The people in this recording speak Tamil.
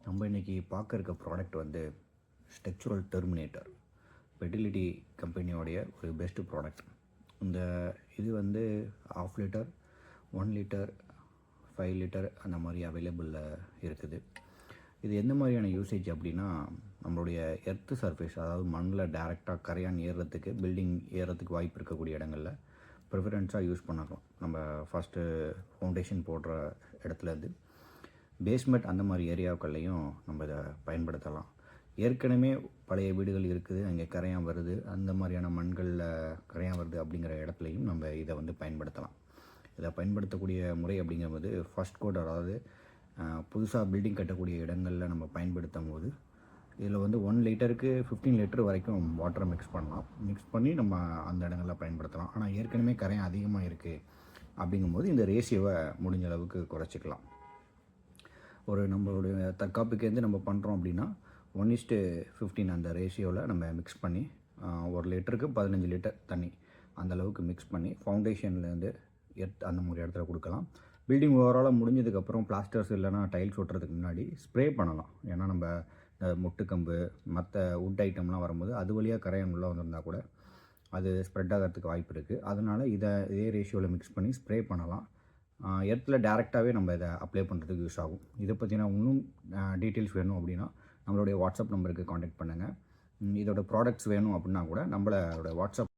நம்ம இன்றைக்கி பார்க்க இருக்க ப்ராடக்ட் வந்து ஸ்ட்ரக்சுரல் டெர்மினேட்டர். ஃபெர்டிலிட்டி கம்பெனியோடைய ஒரு பெஸ்ட்டு ப்ராடக்ட். இந்த இது வந்து 1/2 லிட்டர், 1 லிட்டர், 5 லிட்டர் அந்த மாதிரி அவைலபிளில் இருக்குது. இது எந்த மாதிரியான யூசேஜ் அப்படின்னா, நம்மளுடைய எர்த்து சர்ஃபேஸ், அதாவது மண்ணில் டேரெக்டாக கரையான் ஏறுறதுக்கு, பில்டிங் ஏறுறதுக்கு வாய்ப்பு இருக்கக்கூடிய இடங்களில் ப்ரிஃபரன்ஸாக யூஸ் பண்ணலாம். நம்ம ஃபஸ்ட்டு ஃபவுண்டேஷன் போடுற இடத்துலேருந்து பேஸ்மெண்ட் அந்த மாதிரி ஏரியாக்கள்லையும் நம்ம இதை பயன்படுத்தலாம். ஏற்கனவே பழைய வீடுகள் இருக்குது, அங்கே கரையான் வருது, அந்த மாதிரியான மண்களில் கரையான் வருது அப்படிங்கிற இடத்துலையும் நம்ம இதை வந்து பயன்படுத்தலாம். இதை பயன்படுத்தக்கூடிய முறை அப்படிங்கும்போது ஃபர்ஸ்ட் கோட், அதாவது புதுசாக பில்டிங் கட்டக்கூடிய இடங்களில் நம்ம பயன்படுத்தும் போது இதில் வந்து 1 லிட்டருக்கு 15 லிட்டர் வரைக்கும் வாட்டரை மிக்ஸ் பண்ணலாம். மிக்ஸ் பண்ணி நம்ம அந்த இடங்களில் பயன்படுத்தலாம். ஆனால் ஏற்கனவே கரையான் அதிகமாக இருக்குது அப்படிங்கும்போது இந்த ரேஷியோவை முடிஞ்ச அளவுக்கு குறைச்சிக்கலாம். ஒரு நம்மளுடைய தற்காப்புக்கேருந்து நம்ம பண்ணுறோம் அப்படின்னா 1:15 அந்த ரேஷியோவில் நம்ம மிக்ஸ் பண்ணி 1 லிட்டருக்கு 15 லிட்டர் தண்ணி அந்த அளவுக்கு மிக்ஸ் பண்ணி ஃபவுண்டேஷன்லேருந்து அந்த மாதிரி இடத்துல கொடுக்கலாம். பில்டிங் ஓவராலாக முடிஞ்சதுக்கப்புறம் பிளாஸ்டர்ஸ் இல்லைனா டைல்ஸ் ஒட்டுறதுக்கு முன்னாடி ஸ்ப்ரே பண்ணலாம். ஏன்னா நம்ம இந்த முட்டுக்கம்பு மற்ற வுட் ஐட்டம்லாம் வரும்போது அது வழியாக கரையான் உள்ளே வந்திருந்தால் கூட அது ஸ்ப்ரெட் ஆகிறதுக்கு வாய்ப்பு இருக்குது. அதனால் இதே ரேஷியோவில் மிக்ஸ் பண்ணி ஸ்ப்ரே பண்ணலாம். எர்த்தில் டேரெக்டாகவே நம்ம இதை அப்ளை பண்ணுறதுக்கு யூஸ் ஆகும். இதை பற்றினா இன்னும் டீட்டெயில்ஸ் வேணும் அப்படின்னா நம்மளுடைய வாட்ஸ்அப் நம்பருக்கு காண்டாக்ட் பண்ணுங்கள். இதோட ப்ராடக்ட்ஸ் வேணும் அப்படின்னா கூட நம்மளோட வாட்ஸ்அப்